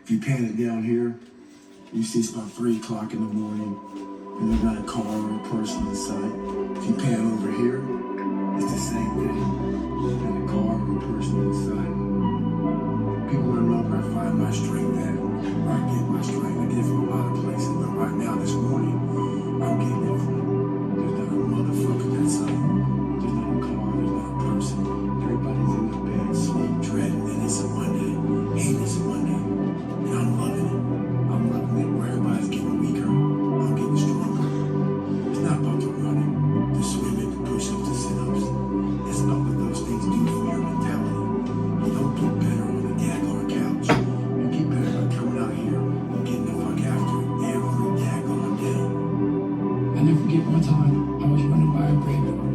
If you pan it down here, you see it's about 3 o'clock in the morning, and you got a car or a person inside. If you pan over here, it's the same thing. And a car or a person inside. People want to know where I find my strength at, where I get my strength. I get it from a lot of places, but right now, this morning, I'm getting it from, there's not a motherfucker that's up. There's not a car, there's not a person. Everybody's in the bed, sleep, dreading, and it's a Monday. Ain't it's a Monday. And I'm loving it. I'm loving it where everybody's getting weaker. I'm getting stronger. It's not about the running, the swimming, the push-ups, the sit-ups. It's about what those things do for your mentality. You don't get better on the daggone couch. You get better by coming out here and getting the fuck after it every daggone day. I never forget one time I was running by a graveyard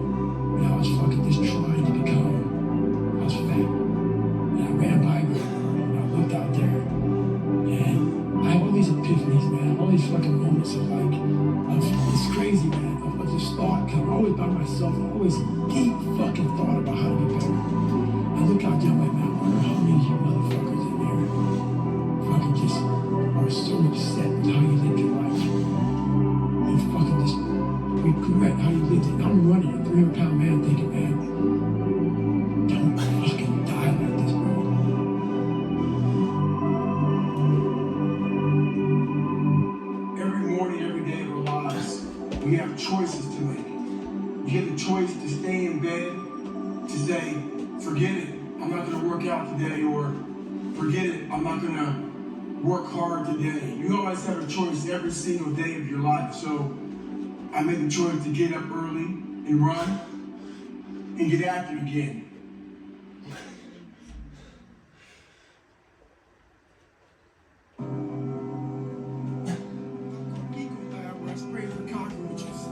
and I was fucking just trying to become. I was fat. And I ran by a graveyard and I looked out there and I have all these epiphanies, man. All these fucking moments of like, it's crazy, man. Of this thought, cause I'm always by myself. I always deep fucking thought about how to get better. I look out there, I'm like, man, I wonder how many of you motherfuckers in there fucking just are so upset with how you lived your life. And fucking just regret how you lived it. And I'm running a 300-pound man thinking, man, don't fucking die like this, bro. Every morning, every day of our lives, we have choices to make. You get the choice to stay in bed, to say, forget it, I'm not gonna work out today, or forget it, I'm not gonna work hard today. You always have a choice every single day of your life. So I made the choice to get up early and run and get after it again. I sprayed for cockroaches.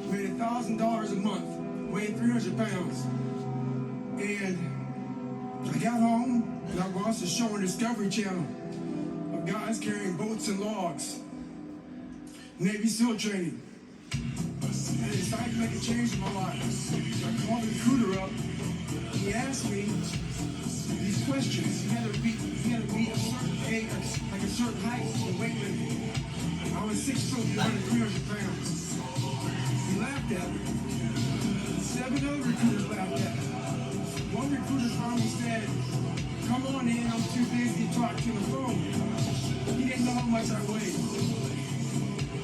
Made $1,000 a month, weighed 300 pounds. And I got home and I watched a show on Discovery Channel of guys carrying boats and logs. Navy SEAL training. And I decided to make a change in my life. I called the recruiter up. He asked me these questions. He had to be a certain age, like a certain height in weightlifting. I was 6 foot 300 pounds. He laughed at me. 7 other recruiters laughed at me. One recruiter finally said, come on in, I'm too busy to talk to the phone. He didn't know how much I weighed.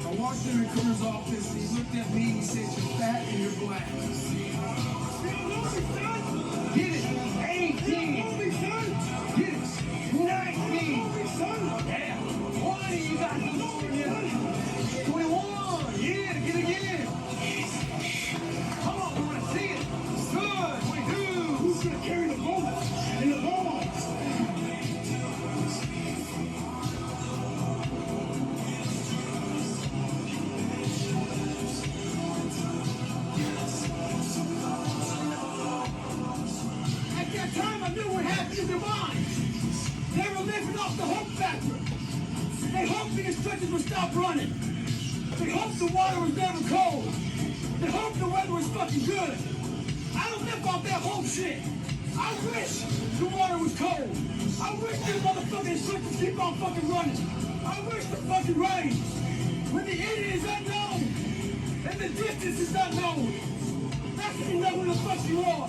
I walked in the recruiter's office, he looked at me and he said, you're fat and you're black. Get it, 18. Get it, 19. Yeah, 20, you got the Lord, yeah. 21, yeah, get it again. Come on, we want to see it. Good, 22. Who's going to carry the boat and the ball? At that time, I knew what happened in their minds. They were living off the hope factor. They hoped the instructors would stop running. They hoped the water was never cold. They hoped the weather was fucking good. I don't live off that hope shit. I wish the water was cold. I wish the motherfucking instructors keep on fucking running. I wish the fucking rain. When the end is unknown and the distance is unknown, that's when you know where the fuck you are.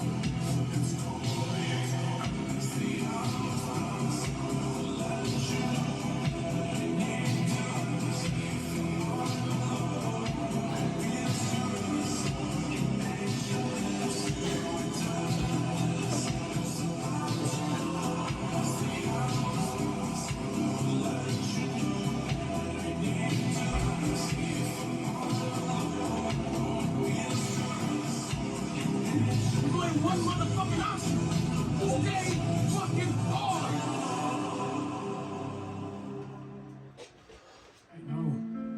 One motherfucking option. Stay fucking hard.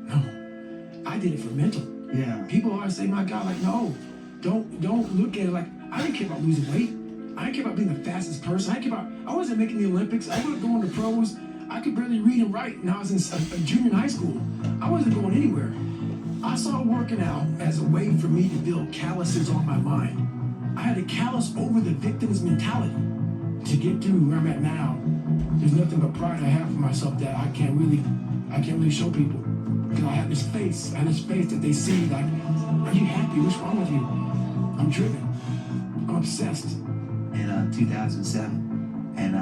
No. I did it for mental. Yeah. People always say, my God, like, no. Don't look at it like, I didn't care about losing weight. I didn't care about being the fastest person. I wasn't making the Olympics. I wasn't going to pros. I could barely read and write when I was in a junior in high school. I wasn't going anywhere. I saw working out as a way for me to build calluses on my mind. I had to callous over the victim's mentality to get to where I'm at now There's nothing but pride I have for myself that I can't really show people. Because I have this face that they see like, are you happy? What's wrong with you? I'm driven. I'm obsessed. In 2007. And,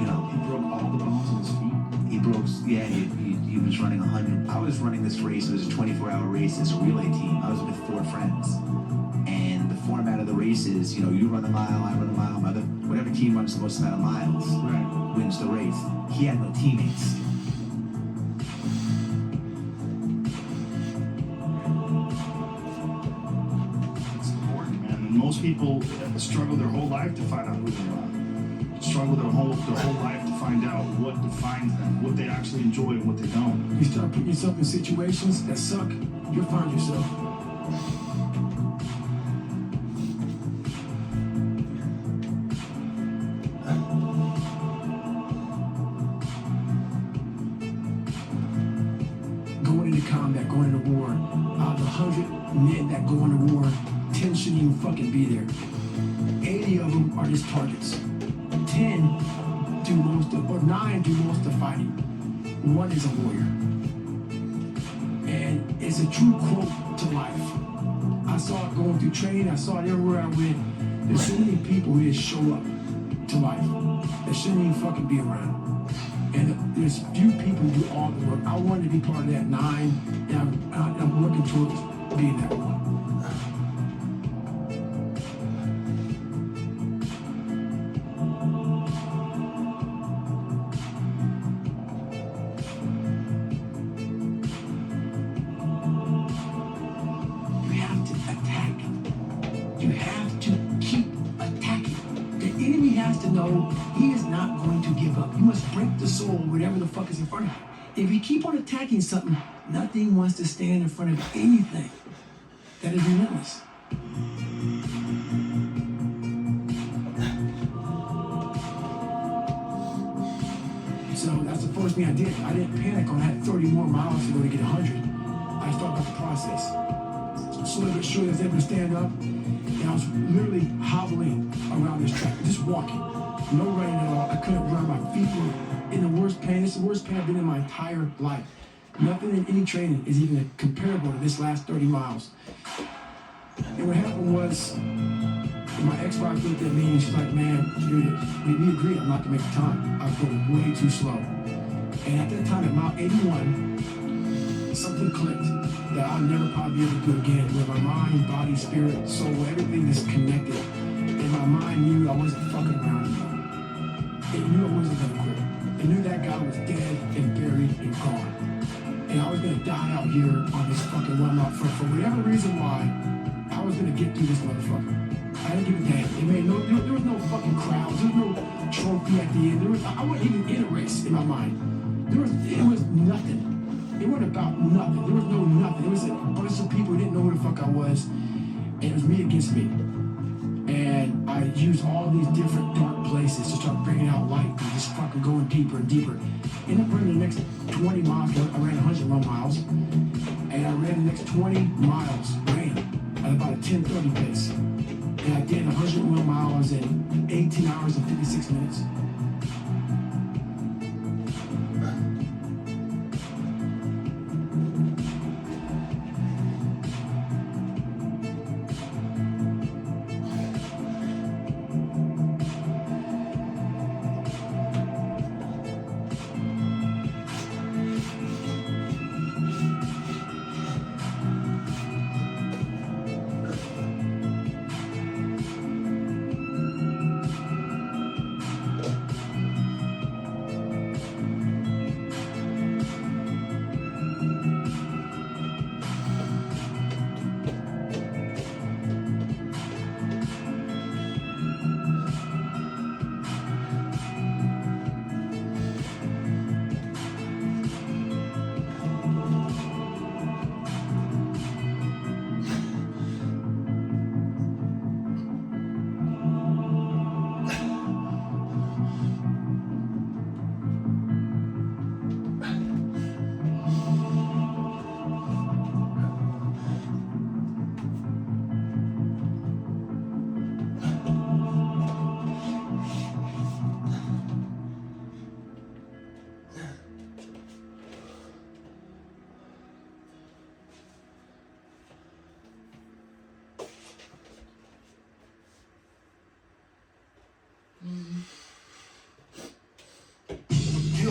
you know, He broke all the bones in his feet. he broke, yeah, he was running 100. I was running this race. It was a 24-hour race. It's a relay team. I was with 4 friends. And the format of the race is, you know, you run a mile, I run a mile, whatever team runs the most amount of miles wins the race. He had no teammates. It's important, man. And most people struggle their whole life to find out who they are. Struggle their whole life to find out what defines them, what they actually enjoy and what they don't. You start putting yourself in situations that suck, you'll find yourself. Going into combat, going into war, out of the 100 men that go into war, 10 shouldn't even fucking be there. 80 of them are just targets. 10 do most of, or 9 do most of fighting. 1 is a warrior. And it's a true quote to life. I saw it going through training, I saw it everywhere I went. There's so many people who just show up to life that shouldn't even fucking be around. And there's few people who do all the work. I wanted to be part of that 9, and I'm working towards being that one. You have to attack. You have to keep attacking. The enemy has to know he is not going to give up. You must break the soul, whatever the fuck is in front of you. If you keep on attacking something, nothing wants to stand in front of anything that is relentless. So that's the first thing I did. I didn't panic when I had 30 more miles to go to get 100. I started the process. Slowly but surely I was able to stand up, and I was literally hobbling around this track, just walking. No running at all. I couldn't run. My feet were in the worst pain. It's the worst pain I've been in my entire life. Nothing in any training is even comparable to this last 30 miles. And what happened was, my ex-wife looked at me and she's like, man, we agreed I'm not gonna make the time. I was going way too slow. And at that time, at mile 81, something clicked that I'll never probably be able to do again, where my mind, body, spirit, soul, everything is connected. And my mind knew I wasn't fucking around anymore. It knew I wasn't gonna quit. It knew that guy was dead and buried and gone. And I was gonna die out here on this fucking run out front for whatever reason why. I was gonna get through this motherfucker. I didn't give a damn. There was no fucking crowds. There was no trophy at the end. I wasn't even in a race in my mind. It was nothing. It wasn't about nothing. There was no nothing. It was a bunch of people who didn't know who the fuck I was. And it was me against me. And I used all these different dark places to start bringing out light and just fucking going deeper and deeper. Ended up running the next 20 miles. I ran 101 miles. And I ran the next 20 miles, at about a 10:30 pace. And I did 101 miles in 18 hours and 56 minutes.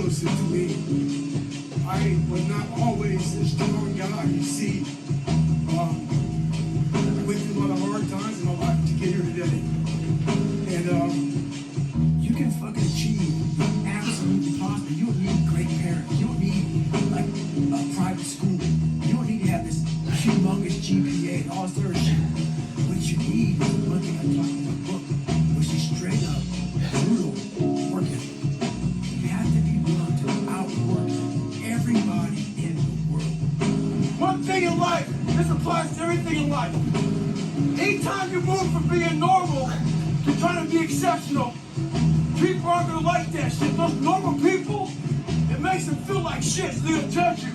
listen to me. I was not always a strong guy. You see, I went through a lot of hard times in my life to get here today. And you can fucking achieve absolutely possible. You don't need great parents. You don't need like a private school. You don't need to have this humongous GPA and all this other shit. What you need is one thing I talked in the book, which is straight up brutal working. You have to be willing to outwork everybody in the world. One thing in life, this applies to everything in life. Anytime you move from being normal to trying to be exceptional, people aren't gonna like that shit. Those normal people, it makes them feel like shit, so they'll judge you.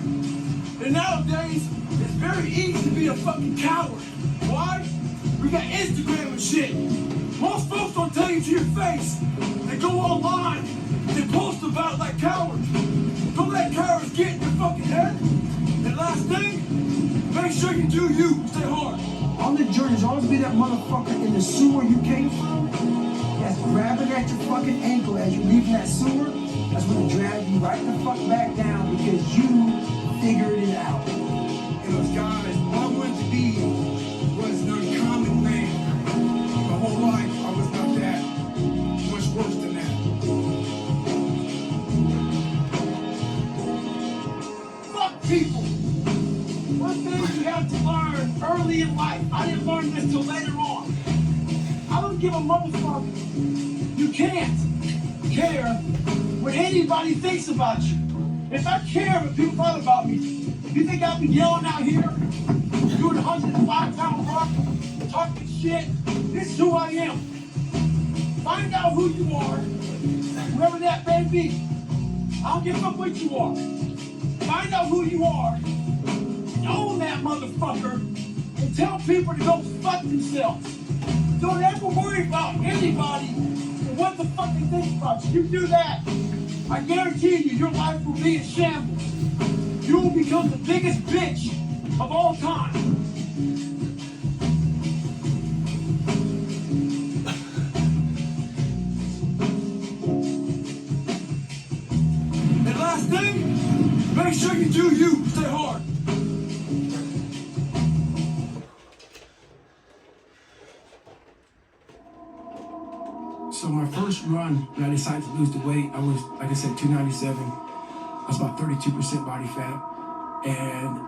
And nowadays, it's very easy to be a fucking coward. Why? We got Instagram and shit. Most folks don't tell you to your face. They go online, they post about it like cowards. Don't let cowards get in your fucking head. And last thing, make sure you do you. Stay hard. On the journey, there's always be that motherfucker in the sewer you came from that's grabbing at your fucking ankle as you leave that sewer. That's going to drag you right the fuck back down because you figured it out. And those guys, all I wanted to be was an uncommon man. My whole life, I was not that. Much worse than that. Fuck people. One thing you have to learn early in life. I didn't learn this till later on. I don't give a motherfucker. You can't care what anybody thinks about you. If I care what people thought about me, you think I'd be yelling out here, doing 105-pound rock, talking shit? This is who I am. Find out who you are, whoever that may be. I don't give a fuck what you are. Find out who you are, and own that motherfucker, and tell people to go fuck themselves. Don't ever worry about anybody and what the fuck they think about you. You do that, I guarantee you, your life will be in shambles. You will become the biggest bitch of all time. And last thing, make sure you do you. Stay hard. So my first run, when I decided to lose the weight, I was, like I said, 297. I was about 32% body fat. And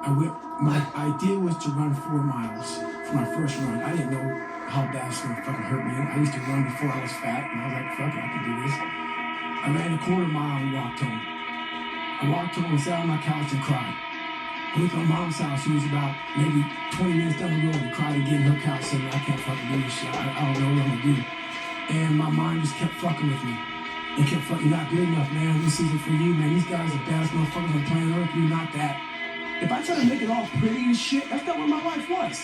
my idea was to run 4 miles for my first run. I didn't know how bad it was gonna fucking hurt me. I used to run before I was fat, and I was like, fuck it, I can do this. I ran a quarter mile and walked home. I walked home and sat on my couch and cried. I went to my mom's house, who was about maybe 20 minutes down the road, and cried again in her couch, saying, I can't fucking do this shit. I don't know what I'm gonna do. And my mind just kept fucking with me. And kept fucking, you're not good enough, man. This isn't for you, man. These guys are the baddest motherfuckers on planet Earth. You're not that. If I try to make it all pretty and shit, that's not what my life was.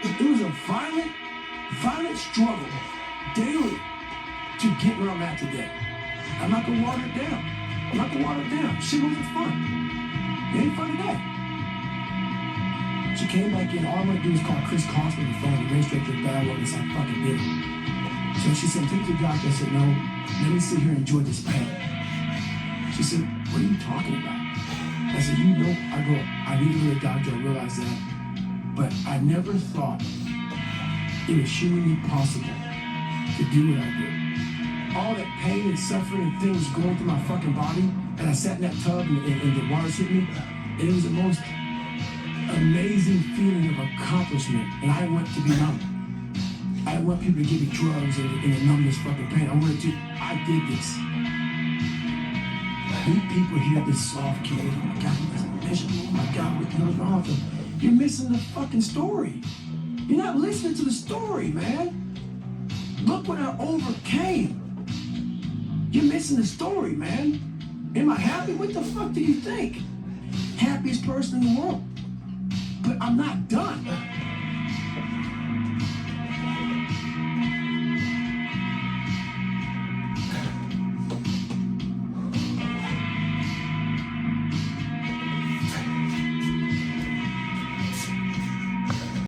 It was a violent struggle daily to get where I'm at today. I'm not gonna water it down. Shit wasn't fun. It ain't fun today. She came back in. All I'm gonna do is call Chris Costner on the phone and ran straight to the bad one and I fucking did it. So she said, take the doctor. I said, no, let me sit here and enjoy this pain. She said, what are you talking about? I said, you know, I need to go to the doctor, I realized that. But I never thought it was humanly possible to do what I did. All that pain and suffering and things going through my fucking body, and I sat in that tub and the water hit me, and it was the most amazing feeling of accomplishment, and I want to be numb. I didn't want people to give me drugs and to numb this fucking pain. I did this. You people hear this soft kid, oh my God, he's miserable, oh my God, what the hell's wrong with him? You're missing the fucking story. You're not listening to the story, man. Look what I overcame. You're missing the story, man. Am I happy? What the fuck do you think? Happiest person in the world. But I'm not done.